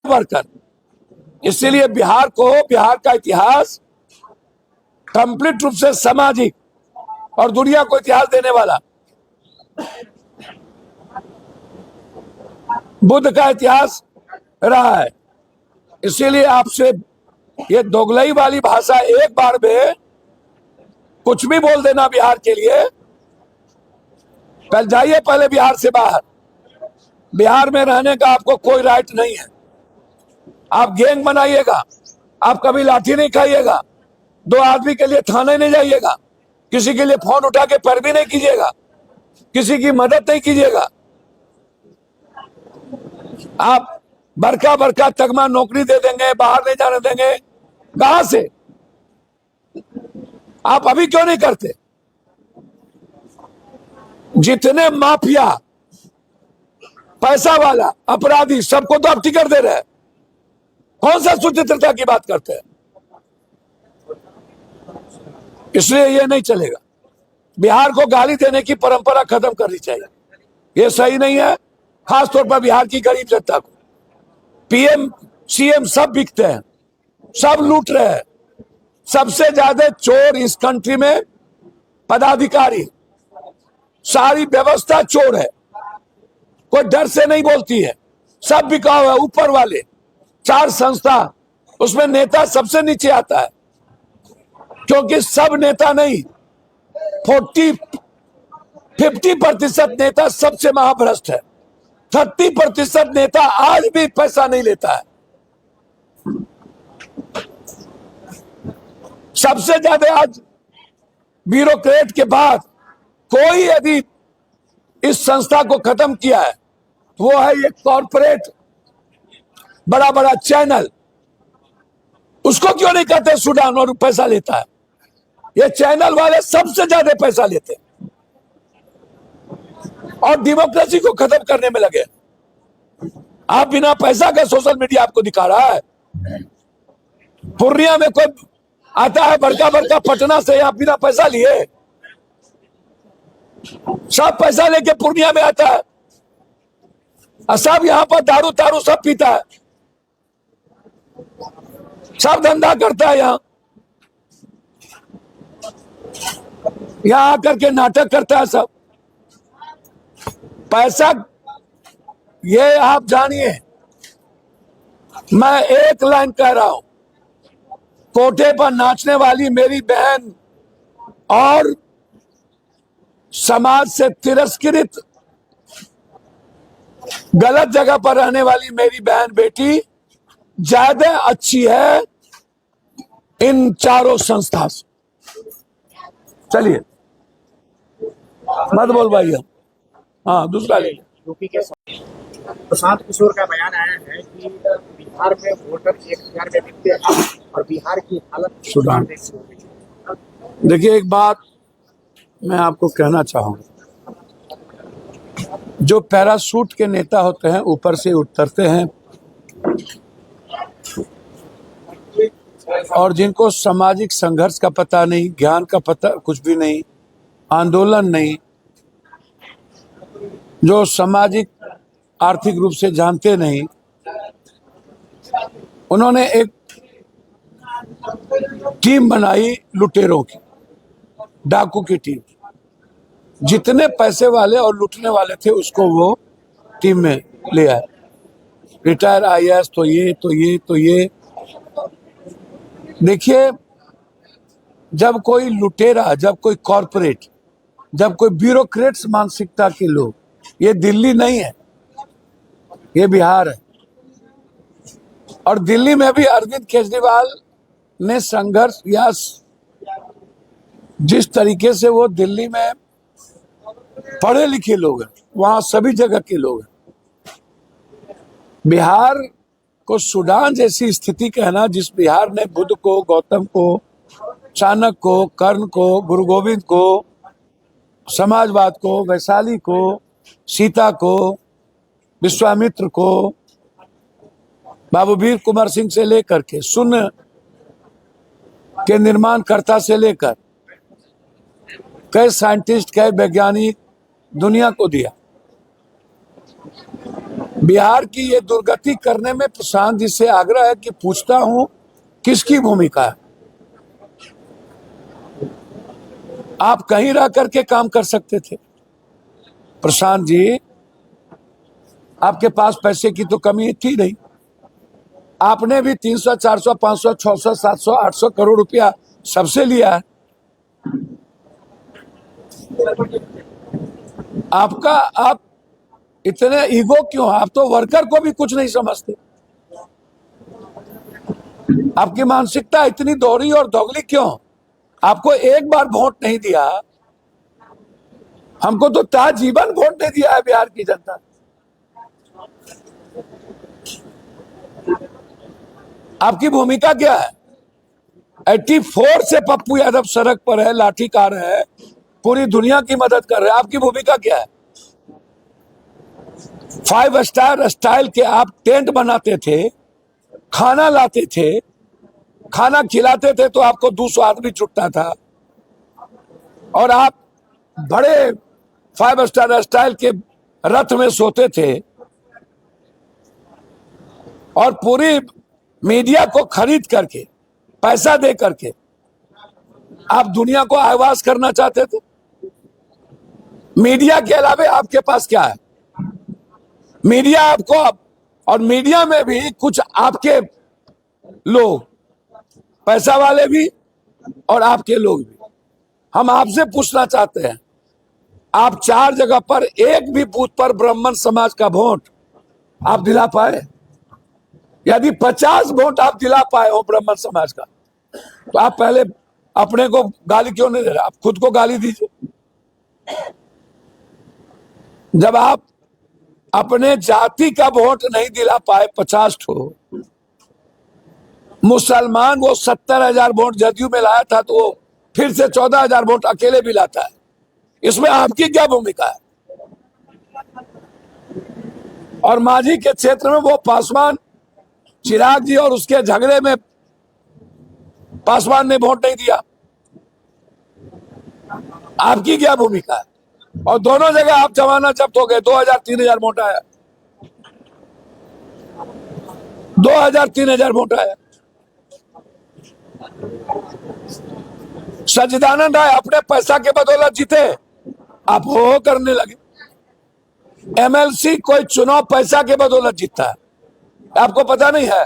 Worker. इसीलिए बिहार का इतिहास कंप्लीट रूप से सामाजिक और दुनिया को इतिहास देने वाला बुद्ध का इतिहास रहा है। इसीलिए आपसे ये दोगलई वाली भाषा एक बार में कुछ भी बोल देना बिहार के लिए, जाइए पहले बिहार से बाहर। बिहार में रहने का आपको कोई राइट नहीं है। आप गैंग बनाइएगा, आप कभी लाठी नहीं खाइएगा, 2 आदमी के लिए थाने नहीं जाइएगा, किसी के लिए फोन उठा के पैरवी नहीं कीजिएगा, किसी की मदद नहीं कीजिएगा। आप बड़का बड़का तगमा नौकरी दे देंगे, बाहर नहीं जाने देंगे, कहां से? आप अभी क्यों नहीं करते? जितने माफिया, पैसा वाला, अपराधी, सबको तो आप टिकट दे रहे हैं। कौन सा सुचित्रता की बात करते हैं? इसलिए ये नहीं चलेगा। बिहार को गाली देने की परंपरा खत्म करनी चाहिए। ये सही नहीं है, खासतौर पर बिहार की गरीब जनता को। पीएम सीएम सब बिकते हैं, सब लूट रहे हैं। सबसे ज्यादा चोर इस कंट्री में पदाधिकारी, सारी व्यवस्था चोर है। कोई डर से नहीं बोलती है, सब बिकाऊ है। ऊपर वाले 4 संस्था, उसमें नेता सबसे नीचे आता है, क्योंकि सब नेता नहीं, 50% नेता सबसे महाभ्रष्ट है। 30% नेता आज भी पैसा नहीं लेता है। सबसे ज्यादा आज ब्यूरोक्रेट के बाद कोई यदि इस संस्था को खत्म किया है, वो है ये कॉर्पोरेट बड़ा बड़ा चैनल। उसको क्यों नहीं कहते सूडान, और पैसा लेता है? ये चैनल वाले सबसे ज्यादा पैसा लेते हैं और डेमोक्रेसी को खत्म करने में लगे। आप बिना पैसा का सोशल मीडिया आपको दिखा रहा है। पूर्णिया में कोई आता है बड़का बड़का पटना से, आप बिना पैसा लिए, सब पैसा लेके पूर्णिया में आता है और सब यहां पर दारू तारू सब पीता है, सब धंधा करता है। यहां आकर के नाटक करता है सब। पैसा, ये आप जानिए, मैं एक लाइन कह रहा हूं, कोठे पर नाचने वाली मेरी बहन और समाज से तिरस्कृत गलत जगह पर रहने वाली मेरी बहन बेटी ज्यादा अच्छी है इन चारों संस्था से। चलिए मत बोल भाई। हम हाँ दूसरा ले। यूपी के प्रशांत किशोर का बयान आया है कि बिहार में वोटर 1000 में दिखते हैं और बिहार की हालत सुधार। देखिए एक बात मैं आपको कहना चाहूंगा, जो पैराशूट के नेता होते हैं, ऊपर से उतरते हैं और जिनको सामाजिक संघर्ष का पता नहीं, ज्ञान का पता कुछ भी नहीं, आंदोलन नहीं, जो सामाजिक आर्थिक रूप से जानते नहीं, उन्होंने एक टीम बनाई लुटेरों की, डाकू की टीम। जितने पैसे वाले और लूटने वाले थे उसको वो टीम में ले आए। रिटायर आईएएस तो ये। देखिए, जब कोई लुटेरा, जब कोई कॉर्पोरेट, जब कोई ब्यूरोक्रेट्स मानसिकता के लोग, ये दिल्ली नहीं है, ये बिहार है। और दिल्ली में भी अरविंद केजरीवाल ने संघर्ष, या जिस तरीके से वो दिल्ली में पढ़े लिखे लोग हैं, वहां सभी जगह के लोग हैं। बिहार को सूडान जैसी स्थिति कहना, जिस बिहार ने बुद्ध को, गौतम को, चाणक्य को, कर्ण को, गुरु गोविंद को, समाजवाद को, वैशाली को, सीता को, विश्वामित्र को, बाबू वीर कुंवर सिंह से लेकर के शून्य के निर्माणकर्ता से लेकर कई साइंटिस्ट, कई वैज्ञानिक दुनिया को दिया। बिहार की ये दुर्गति करने में प्रशांत जी से आग्रह है कि पूछता हूं किसकी भूमिका है। आप कहीं रह करके काम कर सकते थे प्रशांत जी, आपके पास पैसे की तो कमी थी नहीं। आपने भी 300, 400, 500, 600, 700, 800 करोड़ रुपया सबसे लिया है। आप इतने ईगो क्यों? आप तो वर्कर को भी कुछ नहीं समझते। आपकी मानसिकता इतनी दोहरी और दोगली क्यों? आपको एक बार वोट नहीं दिया, हमको तो ता जीवन वोट नहीं दिया है बिहार की जनता। आपकी भूमिका क्या है? 84 से पप्पू यादव सड़क पर है, लाठी कार है, पूरी दुनिया की मदद कर रहे हैं। आपकी भूमिका क्या है? 5 स्टार स्टाइल के आप टेंट बनाते थे, खाना लाते थे, खाना खिलाते थे तो आपको 200 आदमी जुटता था, और आप बड़े 5 स्टार स्टाइल के रथ में सोते थे, और पूरी मीडिया को खरीद करके, पैसा दे करके आप दुनिया को आवाज करना चाहते थे। मीडिया के अलावे आपके पास क्या है? मीडिया आपको, और मीडिया में भी कुछ आपके लोग, पैसा वाले भी और आपके लोग भी। हम आपसे पूछना चाहते हैं, आप 4 जगह पर एक भी बूथ पर ब्राह्मण समाज का वोट आप दिला पाए? यदि 50 वोट आप दिला पाए हो ब्राह्मण समाज का, तो आप पहले अपने को गाली क्यों नहीं दे रहे? आप खुद को गाली दीजिए। जब आप अपने जाति का वोट नहीं दिला पाए 50 ठो, मुसलमान वो 70,000 वोट जदयू में लाया था, तो वो फिर से 14,000 वोट अकेले भी लाता है। इसमें आपकी क्या भूमिका है? और मांझी के क्षेत्र में वो पासवान, चिराग जी और उसके झगड़े में पासवान ने वोट नहीं दिया। आपकी क्या भूमिका है? और दोनों जगह आप जमाना जब्त हो गए, 2,000 3,000 वोट आया, 2,000 3,000 वोट आया। सच्चिदानंद राय अपने पैसा के बदौलत जीते, आप हो करने लगे। एमएलसी कोई चुनाव पैसा के बदौलत जीतता है, आपको पता नहीं है?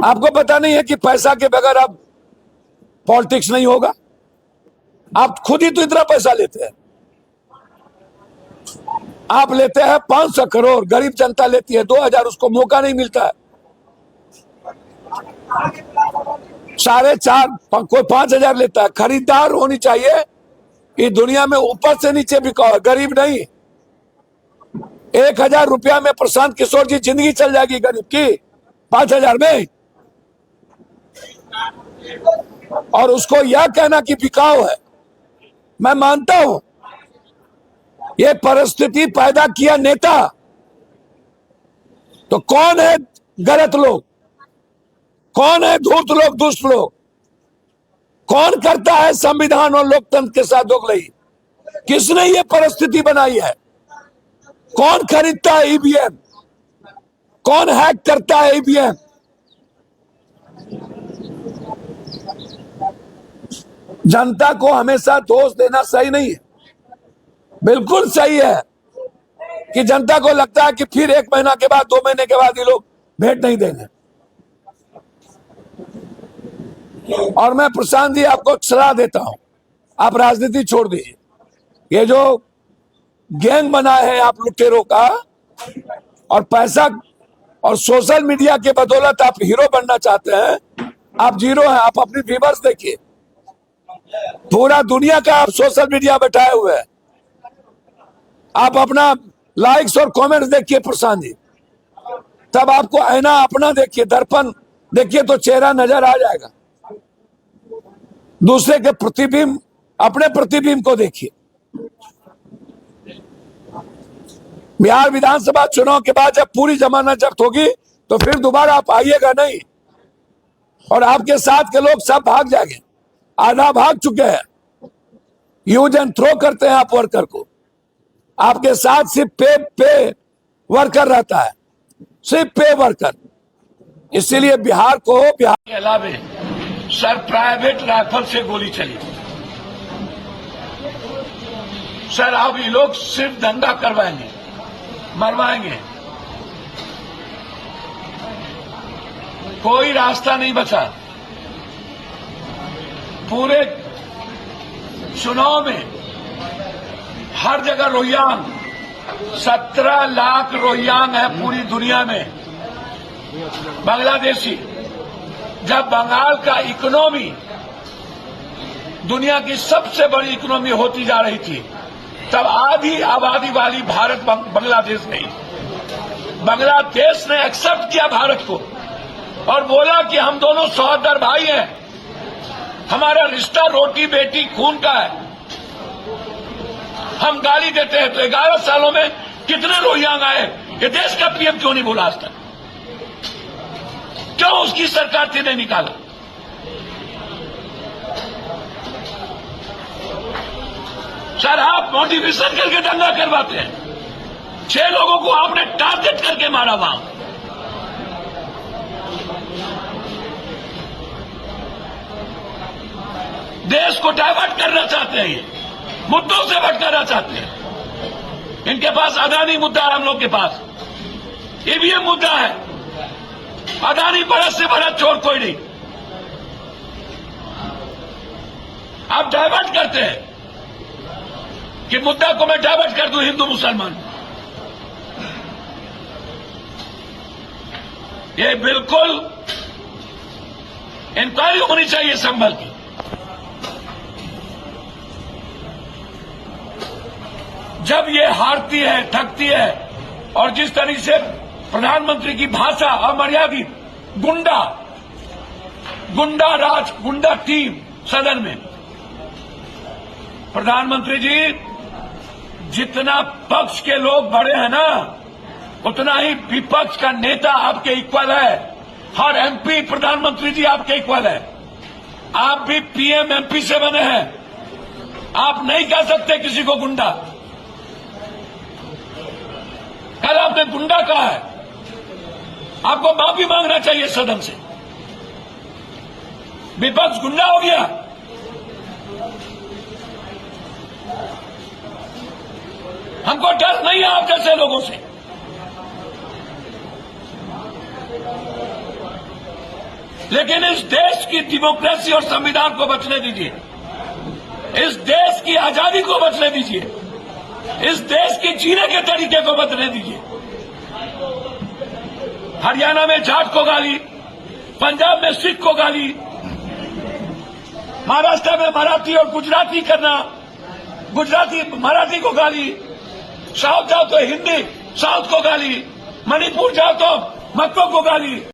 आपको पता नहीं है कि पैसा के बगैर अब पॉलिटिक्स नहीं होगा? आप खुद ही तो इतना पैसा लेते हैं। आप लेते हैं 500 करोड़, गरीब जनता लेती है 2,000, उसको मौका नहीं मिलता है। 4.5 कोई 5,000 लेता है। खरीदार होनी चाहिए कि दुनिया में ऊपर से नीचे बिकाओ, गरीब नहीं। 1,000 रुपया में प्रशांत किशोर जी जिंदगी चल जाएगी गरीब की, 5,000 में। और उसको यह कहना कि बिकाऊ है, मैं मानता हूं ये परिस्थिति पैदा किया नेता। तो कौन है गलत लोग? कौन है धूर्त लोग, दुष्ट लोग? कौन करता है संविधान और लोकतंत्र के साथ दोगलई? किसने ये परिस्थिति बनाई है? कौन खरीदता है ईवीएम? कौन हैक करता है ईवीएम? जनता को हमेशा दोष देना सही नहीं है। बिल्कुल सही है कि जनता को लगता है कि फिर 1 महीना के बाद, 2 महीने के बाद ये लोग भेंट नहीं देंगे। और मैं प्रशांत जी आपको सलाह देता हूं, आप राजनीति छोड़ दीजिए। ये जो गैंग बना है आप लुटेरों का, और पैसा और सोशल मीडिया के बदौलत आप हीरो बनना चाहते हैं, आप जीरो हैं। आप अपनी व्यूअर्स देखिए, पूरा दुनिया का आप सोशल मीडिया बैठाए हुए हैं। आप अपना लाइक्स और कमेंट्स देखिए प्रशांत जी, तब आपको आईना अपना देखिए, दर्पण देखिए, तो चेहरा नजर आ जाएगा। दूसरे के प्रतिबिंब, अपने प्रतिबिंब को देखिए। बिहार विधानसभा चुनाव के बाद जब पूरी जमानत जब्त होगी, तो फिर दोबारा आप आइएगा नहीं, और आपके साथ के लोग सब भाग जाएंगे। आधा भाग चुके हैं। यूज एंड थ्रो करते हैं आप वर्कर को। आपके साथ सिर्फ पे वर्कर रहता है, सिर्फ पे वर्कर। इसीलिए बिहार के अलावे सर प्राइवेट राइफल से गोली चली। सर अब ये लोग सिर्फ दंगा करवाएंगे, मरवाएंगे, कोई रास्ता नहीं बचा। पूरे चुनाव में हर जगह रोहिंग्या, 17 लाख रोहिंग्या है पूरी दुनिया में, बांग्लादेशी। जब बंगाल का इकोनॉमी दुनिया की सबसे बड़ी इकोनॉमी होती जा रही थी, तब आधी आबादी वाली भारत बांग्लादेश नहीं, बांग्लादेश ने एक्सेप्ट किया भारत को और बोला कि हम दोनों सहोदर भाई हैं, हमारा रिश्ता रोटी बेटी खून का है। हम गाली देते हैं तो 11 सालों में कितने रोहिंग्या आए, ये देश का पीएम क्यों नहीं बोला आज तक? क्यों उसकी सरकार से नहीं निकाला? सर आप मोटिवेशन करके दंगा करवाते हैं। 6 लोगों को आपने टारगेट करके मारा वहां। देश को डाइवर्ट करना चाहते हैं, ये मुद्दों से भटकाना चाहते हैं। इनके पास अदानी मुद्दा है, हम लोग के पास ईवीएम मुद्दा है। अदानी बड़ा से बड़ा चोर कोई नहीं। आप डाइवर्ट करते हैं कि मुद्दा को मैं डाइवर्ट कर दूं हिंदू मुसलमान। ये बिल्कुल इंक्वायरी होनी चाहिए संभल की। जब ये हारती है, थकती है, और जिस तरीके से प्रधानमंत्री की भाषा अमर्यादित, गुंडा राज, गुंडा टीम सदन में। प्रधानमंत्री जी, जितना पक्ष के लोग बड़े हैं ना, उतना ही विपक्ष का नेता आपके इक्वल है। हर एमपी प्रधानमंत्री जी आपके इक्वल है। आप भी पीएम एमपी से बने हैं। आप नहीं कह सकते किसी को गुंडा। कल आपने गुंडा कहा है, आपको माफी मांगना चाहिए सदन से। विपक्ष गुंडा हो गया। हमको डर नहीं है आप जैसे लोगों से। लेकिन इस देश की डेमोक्रेसी और संविधान को बचने दीजिए। इस देश की आजादी को बचने दीजिए। इस देश के जीने के तरीके को बदलने दीजिए। हरियाणा में जाट को गाली, पंजाब में सिख को गाली, महाराष्ट्र में मराठी और गुजराती करना, गुजराती मराठी को गाली, साउथ जाओ तो हिंदी साउथ को गाली, मणिपुर जाओ तो मक्को को गाली।